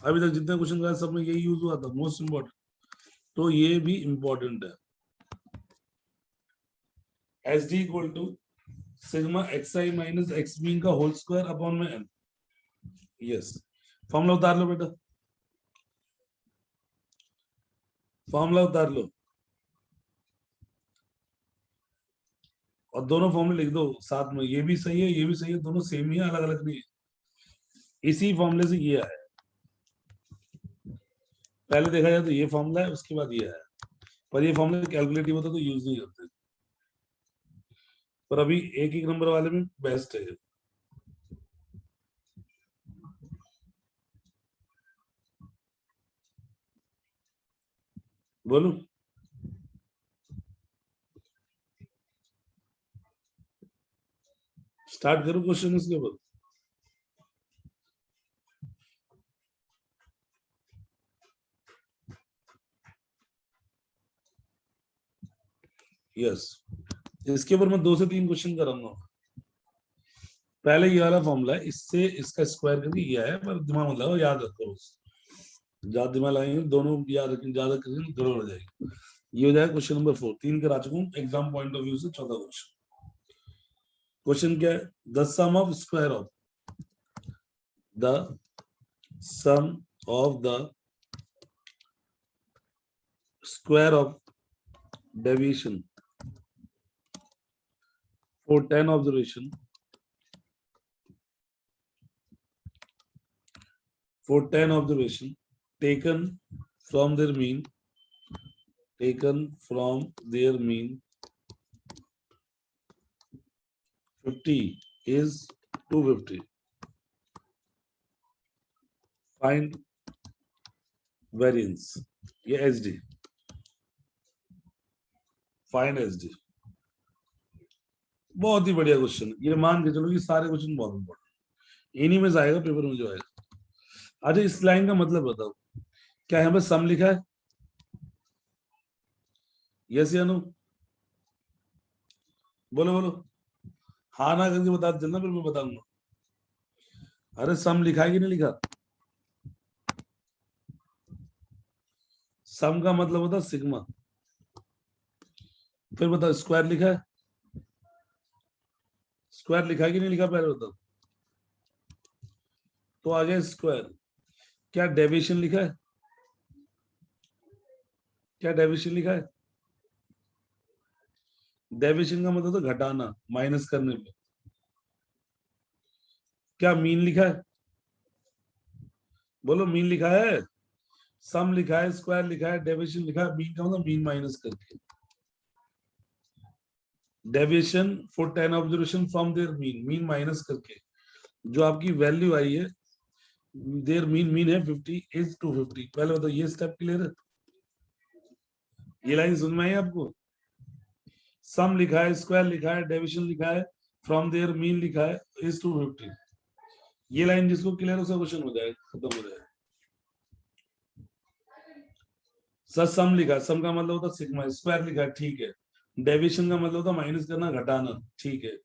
अभी तक जितने क्वेश्चन कराए सब में यही यूज हुआ था, मोस्ट इंपॉर्टेंट, तो ये भी इंपॉर्टेंट है। S D equal to sigma x I minus X mean का होल स्क्वायर अपॉन में एन। यस, फॉर्मूला उतार लो बेटा, फॉर्मूला उतार लो, और दोनों फॉर्मूले लिख दो साथ में, ये भी सही है ये भी सही है, दोनों सेम ही है, अलग अलग नहीं है, इसी फॉर्मूले से ये आया। पहले देखा जाए तो ये फॉर्मूला है, उसके बाद ये आया, पर ये फॉर्मूला कैलकुलेटिव होता तो यूज नहीं करते, पर अभी एक एक नंबर वाले में बेस्ट है। बोलो, स्टार्ट करो क्वेश्चन इसके ऊपर। यस, इसके ऊपर मैं 2 से 3 क्वेश्चन कराऊंगा। पहले ये वाला फॉर्मूला है, इससे इसका स्क्वायर करके ये है, पर दिमाग मत लगाओ, याद रखो, ज्यादा दिमाग लगाएंगे दोनों याद रखेंगे, ज्यादा करेंगे गड़बड़ हो जाएगी। ये हो जाएगा क्वेश्चन नंबर 4, 3 करा चुका हूँ एग्जाम पॉइंट ऑफ व्यू से। चौथा क्वेश्चन, क्वेश्चन क्या है, the sum of square of the sum of the square of deviation for 10 observation taken from their mean 50 is 250. Find variance. ये SD, फाइंड SD, बहुत ही बढ़िया क्वेश्चन, ये मान के चलो ये सारे क्वेश्चन बहुत इंपॉर्टेंट, इन्हीं में से आएगा पेपर में जो आएगा। अच्छा, इस लाइन का मतलब बताओ, क्या यहाँ पे सम लिखा है? यस या नो, बोलो बोलो, हाँ ना करके बता देना, फिर मैं बताऊंगा। अरे सम लिखा है कि नहीं लिखा? सम का मतलब होता है सिग्मा, फिर बताओ स्क्वायर लिखा है? स्क्वायर लिखा है कि नहीं लिखा पहले बताओ, तो आगे स्क्वायर। क्या डेविएशन लिखा है? क्या डेविएशन लिखा है? डेविएशन का मतलब तो घटाना, माइनस करने पे। क्या मीन लिखा है? बोलो, मीन लिखा है? सम लिखा है, स्क्वायर लिखा है, डेविएशन लिखा है, मीन का मतलब मीन माइनस करके। Deviation for 10 observation from there mean, mean minus करके जो आपकी वैल्यू आई है, देयर मीन है 50 इज 250। पहले बताओ ये स्टेप क्लियर है? ये लाइन समझ में आई आपको? सम लिखा है, स्क्वायर लिखा है, डेविएशन लिखा है, फ्रॉम देयर मीन लिखा है, इज 250। ये लाइन जिसको क्लियर हो, क्वेश्चन हो जाएगा, खत्म हो जाएगा। सर सम लिखा है, सम का मतलब होता है सिग्मा, स्क्वायर लिखा है ठीक है, डेविएशन का मतलब होता है माइनस करना, घटाना, ठीक है।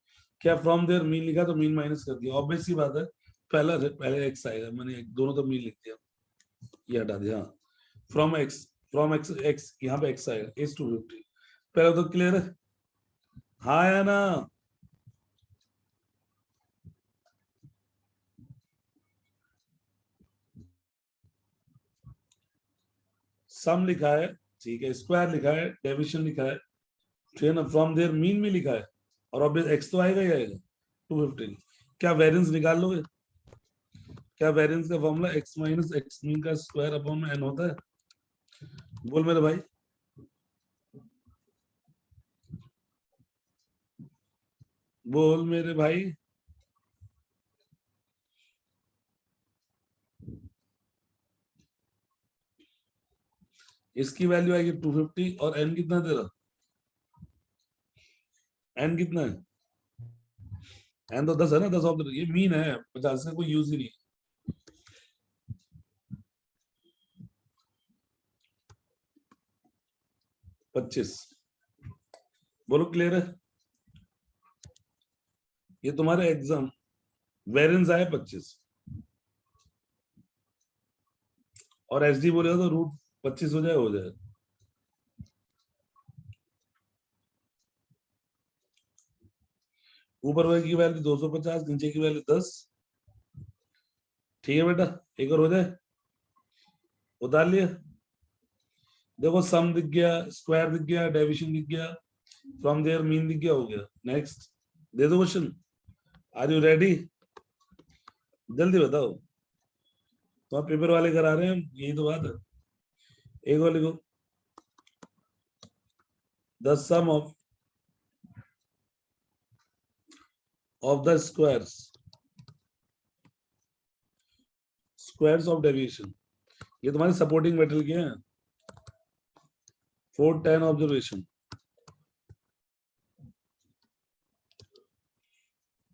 क्या फ्रॉम देयर मीन लिखा तो मीन माइनस कर दिया, ऑब्वियस सी बात है, पहले एक्स आएगा, मैंने दोनों तो मीन लिख दिया, ये हटा दिया। फ्रॉम एक्स एक्स यहाँ पे एक्स आएगा, इज 250। पहले तो क्लियर है, हाँ या ना? सम लिखा है ठीक है, स्क्वायर लिखा है, डेविएशन लिखा है, ठीक है ना, फ्रॉम देयर मीन भी लिखा है, और ऑब्वियस एक्स तो आएगा ही आएगा 250। क्या वेरिएंस निकाल लोगे? क्या वेरिएंस का formula x minus X mean का स्क्वायर अपॉन में n होता है? बोल मेरे भाई, बोल मेरे भाई। इसकी वैल्यू आएगी 250 और एन कितना तेरा? एन कितना है? एन तो 10 है ना, 10 ऑफ ये मीन है, 50 का कोई यूज ही नहीं। पच्चीस। बोलो क्लियर है? ये तुम्हारे एग्जाम वेरिएंस आए 25 और एच डी बोलेगा तो रूट 25 हो जाए, हो जाए। ऊपर वाले की वैल्यू 250, नीचे की वैल्यू 10। ठीक है बेटा, एक और हो जाए। उतार लिया? देखो सम दिख गया, स्क्वायर दिख गया, डेविएशन दिख गया, फ्रॉम देयर मीन दिख गया, हो गया। नेक्स्ट दे दो क्वेश्चन। Are you ready? जल्दी बताओ, तो आप पेपर वाले करा रहे हैं, यही तो बात है। एक और लिखो, the sum of the squares of deviation. ये तुम्हारे सपोर्टिंग मेटल के हैं। 410 observation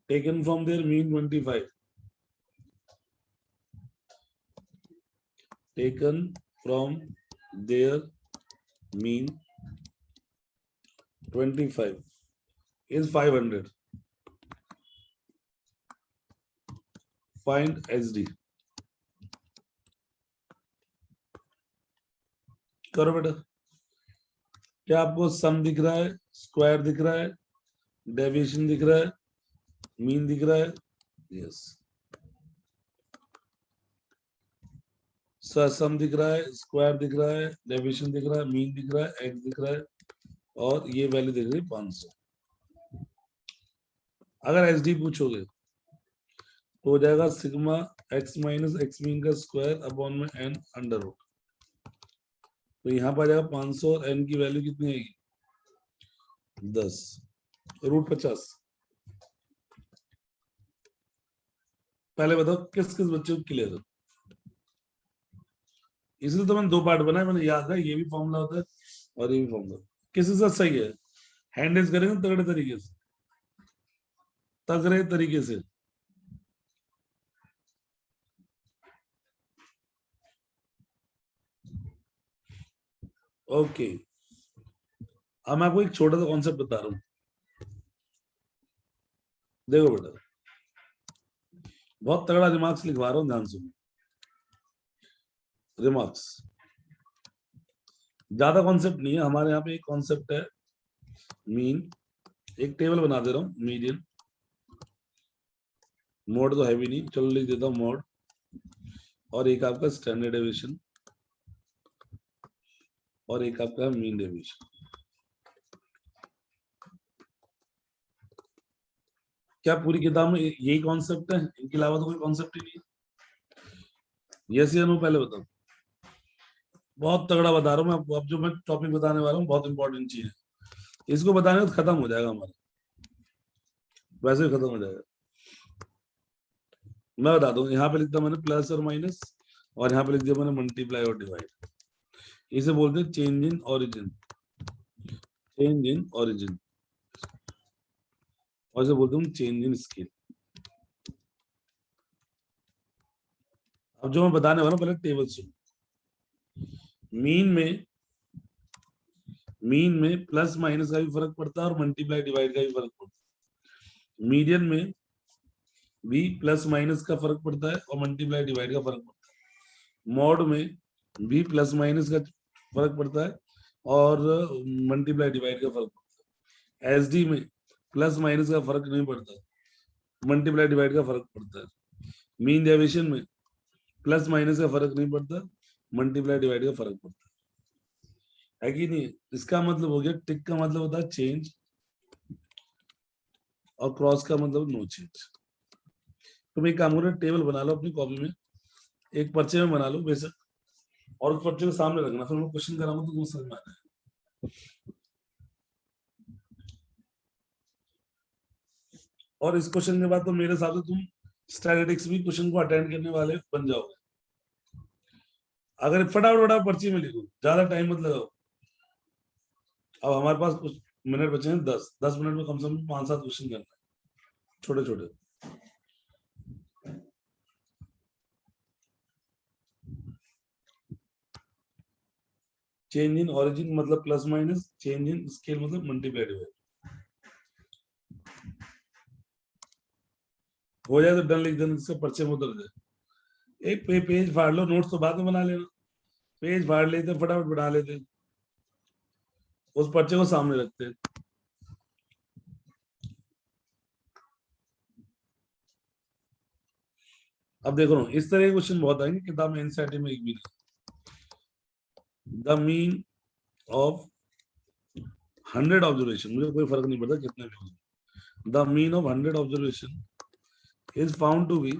taken from their mean 25, taken from their mean 25 is 500. Find SD. करो बेटा। क्या आपको सम दिख रहा है, स्क्वायर दिख रहा है, डेविएशन दिख रहा है, मीन दिख रहा है? यस। सम दिख रहा है, स्क्वायर दिख रहा है, डेविएशन दिख रहा है, मीन दिख रहा है, एक्स दिख रहा है, और ये वैल्यू दिख रही है 500। अगर एच डी पूछोगे तो हो जाएगा sigma x minus X mean का स्क्वायर अपॉन में एन अंडर रूट। तो यहाँ पर आ जाएगा 500 और एन की वैल्यू कितनी आएगी? 10 रूट 50। पहले बताओ किस किस बच्चे को क्लियर है? इसलिए तो मैंने दो पार्ट बनाए, मैंने याद है ये भी फॉर्मूला होता है और ये भी फॉर्मूला। किसी से सही है? हैंड रेज करेंगे तगड़े तरीके से, तगड़े तरीके से। ओके, अब मैं आपको एक छोटा सा कॉन्सेप्ट बता रहा हूँ। देखो बेटा, बहुत तगड़ा रिमार्क्स लिखवा रहा हूँ, ध्यान सुनो। रिमार्क्स ज्यादा कॉन्सेप्ट नहीं है, हमारे यहाँ पे एक कॉन्सेप्ट है मीन। एक टेबल बना दे रहा हूँ, मीडियन। मोड तो हैवी नहीं, चलो लिख देता हूँ मोड। और एक आपका स्टैंडर्ड डेविएशन और एक आपका मीन डेविएशन। क्या पूरी किताब में यही कॉन्सेप्ट है? इनके अलावा तो कोई कॉन्सेप्ट ही नहीं है? यस या नो पहले बताओ। बहुत तगड़ा बता रहा हूँ मैं आपको, अब जो मैं टॉपिक बताने वाला हूँ बहुत इंपॉर्टेंट चीज है। इसको बताने तो खत्म हो जाएगा हमारा, वैसे ही खत्म हो जाएगा। मैं बता दूं, यहाँ पे लिखता मैंने प्लस और माइनस, और यहाँ पे लिख दिया मैंने मल्टीप्लाई और डिवाइड। इसे बोलते हैं change in origin, change in origin, और इसे बोलते हैं चेंज इन स्केल। अब जो मैं बताने वाला हूँ पहले टेबल सुन। मीन में प्लस माइनस का भी फर्क पड़ता है और मल्टीप्लाई डिवाइड का भी फर्क पड़ता है। मीडियन में भी प्लस माइनस का फर्क पड़ता है और मल्टीप्लाई डिवाइड का फर्क पड़ता है। मॉड में भी प्लस माइनस का फर्क पड़ता है और मल्टीप्लाई डिवाइड का फर्क पड़ता है। एसडी में प्लस माइनस का फर्क नहीं पड़ता, मल्टीप्लाई डिवाइड का फर्क पड़ता है। मीन डेविएशन में प्लस माइनस का फर्क नहीं पड़ता, मल्टीप्लाई डिवाइड का फर्क पड़ता है कि नहीं? इसका मतलब हो गया, टिक का मतलब होता है चेंज और क्रॉस का मतलब नो चेंज। तुम एक काम करो, टेबल बना लो अपनी कॉपी में, एक पर्चे में बना लो बेशक, और पर्चे के सामने रखना, फिर मैं क्वेश्चन कराऊंगा तो तुम्हें समझ में आ जाएगा। और इस क्वेश्चन के बाद तो मेरे हिसाब से तुम स्टैटिस्टिक्स भी क्वेश्चन को अटेंड करने वाले बन जाओगे। अगर फटाफट फटाफट पर्ची में लिखो, ज्यादा टाइम मत लगाओ। अब हमारे पास कुछ मिनट बचे हैं, 10 मिनट में कम से कम 5-7 क्वेश्चन करना है, छोटे छोटे। चेंज इन ओरिजिन मतलब plus minus, change in scale मतलब मल्टीप्लाई डिवाइड। हो जाए तो डन लिख देना, इससे पर्चे में उतर जाए। एक पेज फाड़ लो, नोट्स तो बाद में बना लेना, पेज फाड़ लेते फटाफट बना लेते, उस पर्चे को सामने रखते। अब देखो इस तरह के क्वेश्चन बहुत आएंगे किताब में, एनसीईआरटी में एक भी नहीं। द मीन ऑफ 100 ऑब्जर्वेशन, मुझे कोई फर्क नहीं पड़ता कितने भी हो। The mean of 100 observation is found to be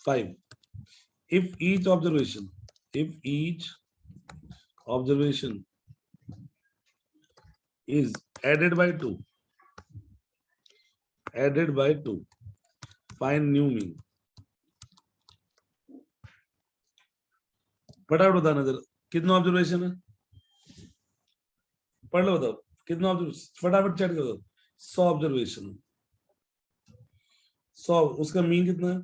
5 if each observation is added by 2 find new mean। फटाफट बताना जरा, कितना ऑब्जर्वेशन है, पढ़ लो, बताओ कितना ऑब्जर्वेशन, फटाफट चेक करो। 100 ऑब्जर्वेशन, 100, उसका मीन कितना है,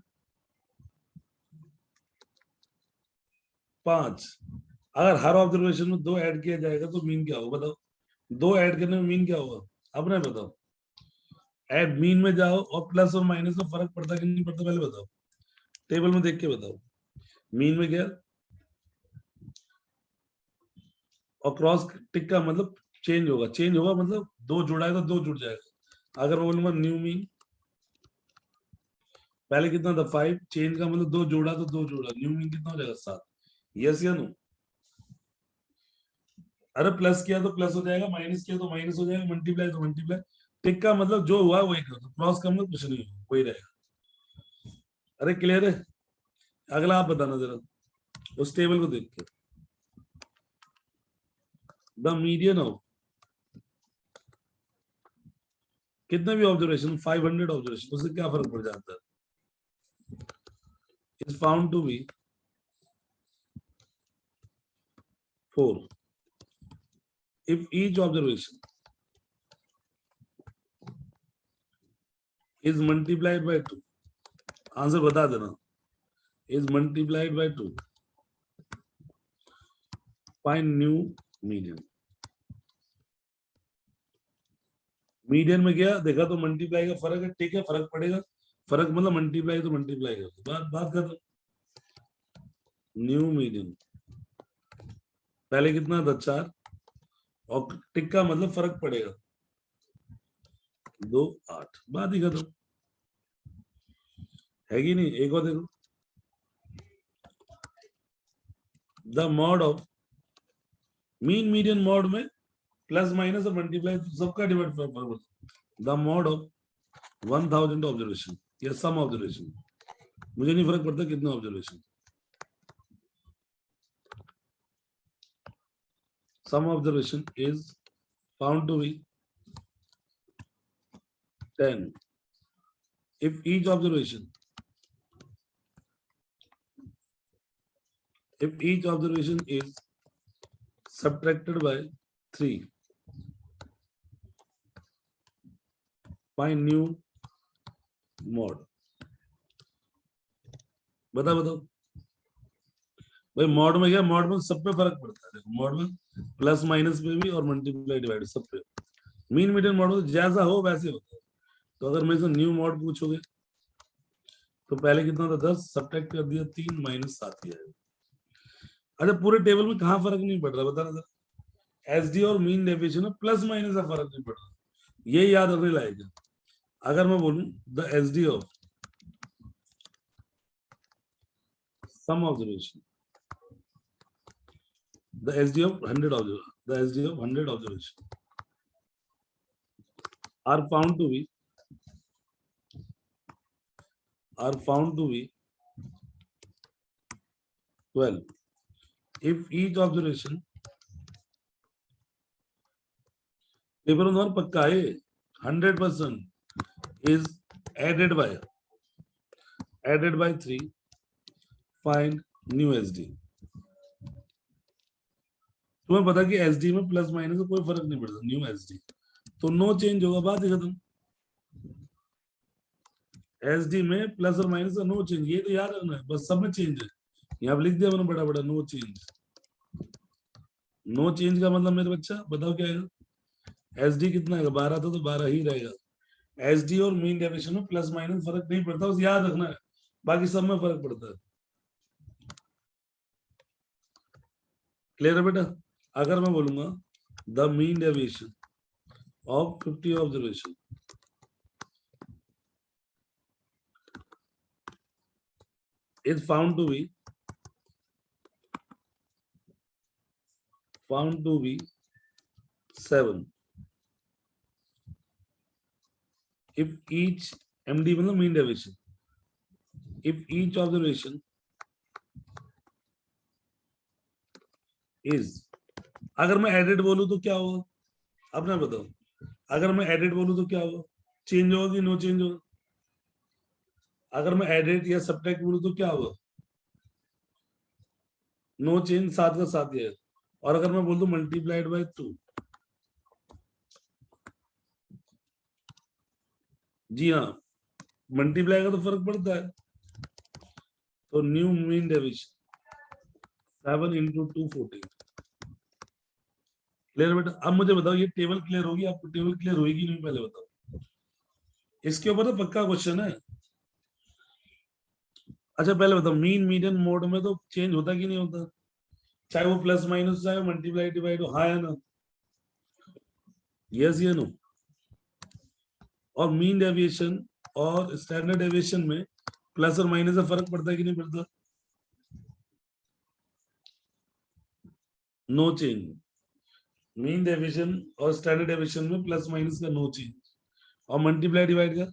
5। अगर हर ऑब्जर्वेशन में 2 ऐड किया जाएगा तो मीन क्या होगा बताओ, 2 ऐड करने में मीन क्या होगा, अब नहीं बताओ। ऐड मीन में जाओ और प्लस और माइनस में फर्क पड़ता कि नहीं पड़ता, पहले बताओ, टेबल में देख के बताओ। मीन में क्या, और क्रॉस टिक का मतलब चेंज होगा, चेंज होगा मतलब 2 जुड़ा है तो 2 जुड़ जाएगा। अगर मैं बोलूंगा न्यू मीन, पहले कितना था 5, चेंज का मतलब 2 जोड़ा तो 2 जोड़ा, न्यू मीन कितना हो जाएगा 7। यस या नो? अरे प्लस किया तो प्लस हो जाएगा, माइनस किया तो माइनस हो जाएगा, मल्टीप्लाई तो मल्टीप्लाई। टिक का मतलब जो हुआ वही करो, क्रॉस का मतलब कुछ नहीं होगा, वही रहेगा। अरे क्लियर है? अगला आप बताना जरा उस टेबल को देख के। द मीडियन ऑफ कितने भी ऑब्जर्वेशन, 500 ऑब्जर्वेशन, उससे क्या फर्क पड़ जाता है, is found to be 4 if each observation is multiplied by 2। Answer बता देना, is multiplied by 2 find new median। Median में गया देखा तो मल्टीप्लाई का फर्क है, ठीक है, फर्क पड़ेगा, फर्क मतलब मल्टीप्लाई तो मल्टीप्लाई कर, बात कर। न्यू मीडियन पहले कितना था 4, और टिक का मतलब फर्क पड़ेगा 2 8, बात ही खत्म है कि नहीं। एक और देखो, the mode of mean median, mode में प्लस माइनस और मल्टीप्लाई सबका divide formula, the mode of 1000 observation या सम ऑब्जर्वेशन, मुझे नहीं फर्क पड़ता कितना observation, sum observation is found to be 10 if each observation is subtracted by 3 find new mod। बताओ भाई, मॉड में क्या, मॉड में सब पे फर्क पड़ता है, देखो मॉड में प्लस माइनस पे भी और मल्टीप्लाई डिवाइड सब पे। मीन मीडियन मॉड में जैसा हो वैसे होता है। तो अगर मेरे से न्यू मॉड पूछोगे तो पहले कितना था 10, सब्ट्रैक्ट कर दिया 3 माइनस 7 ही आएगा। अच्छा पूरे टेबल में कहाँ फर्क नहीं पड़ रहा बताना सर, एसडी और मीन डेविएशन में प्लस माइनस का फर्क नहीं पड़ रहा, ये याद रखने लायक है। अगर मैं बोलूं the SD of sum observation, the SD of 100 observation are found to be 12 if each observation paper में तुम्हारा पक्का है 100% is added by 3 find new SD। तुम्हें पता कि SD में प्लस माइनस से कोई फर्क नहीं पड़ता, न्यू SD तो नो चेंज होगा, बात ही खत्म। SD में प्लस और माइनस का नो चेंज, ये तो याद रखना है, बस सब में चेंज है। यहाँ पे लिख दिया मैंने बड़ा बड़ा नो चेंज। नो चेंज का मतलब मेरे बच्चा बताओ क्या है? SD कितना है? 12 था तो 12 ही रहेगा। SD और मीन डेविएशन में प्लस माइनस फर्क नहीं पड़ता, बस याद रखना है, बाकी सब में फर्क पड़ता है। क्लियर है बेटा? अगर मैं बोलूंगा the mean deviation of 50 observation is found to be 7 if each MD मतलब mean deviation, if each observation is, अगर मैं एडिट बोलूं तो क्या होगा? अब ना बताओ, अगर मैं एडिट बोलूं तो क्या होगा? चेंज होगा कि नो चेंज होगा? अगर मैं एडिट या सब्ट्रैक्ट बोलूं तो क्या होगा? नो चेंज, साथ का साथ ही है। और अगर मैं बोल दूं मल्टीप्लाइड बाय 2, जी हाँ, मल्टीप्लाई का तो फर्क पड़ता है। तो new mean deviation 7 into 2 14। Clear बेटा? अब मुझे बताओ ये टेबल क्लियर होगी? आपको टेबल क्लियर होगी नहीं पहले बताओ, इसके ऊपर तो पक्का क्वेश्चन है। अच्छा पहले बताओ, मीन मीडियन मोड में तो चेंज होता कि नहीं होता? चाहे वो प्लस माइनस, चाहे मल्टीप्लाई डिवाइड हो, हाँ या ना? यस या नो? और मीन डेविएशन और स्टैंडर्ड डेविएशन में प्लस और माइनस का फर्क पड़ता है कि नहीं पड़ता? No change. मीन डेविएशन और स्टैंडर्ड डेविएशन में प्लस माइनस का नो चेंज, और मल्टीप्लाई डिवाइड का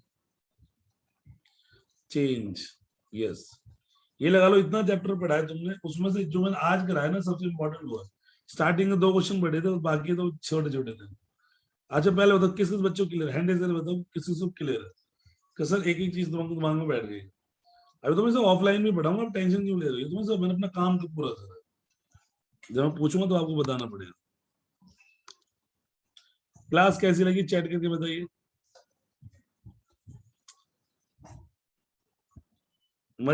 चेंज। यस, ये लगा लो इतना चैप्टर पढ़ा है तुमने, उसमें से जो मैंने आज कराया ना सबसे इंपॉर्टेंट हुआ। स्टार्टिंग में 2 क्वेश्चन पढ़े थे, बाकी तो छोटे छोटे थे। अच्छा पहले बताओ किस किस बच्चों क्लियर हैंड रेज करके बताओ किस किस को क्लियर है कि सर एक एक चीज दिमाग में बैठ गई। अभी तो मैं सब ऑफलाइन भी पढ़ाऊंगा, आप टेंशन क्यों ले रहे हो? तुम्हें सब मैंने अपना काम तो पूरा करा है, जब मैं पूछूंगा तो आपको बताना पड़ेगा। क्लास कैसी लगी चैट करके बताइए।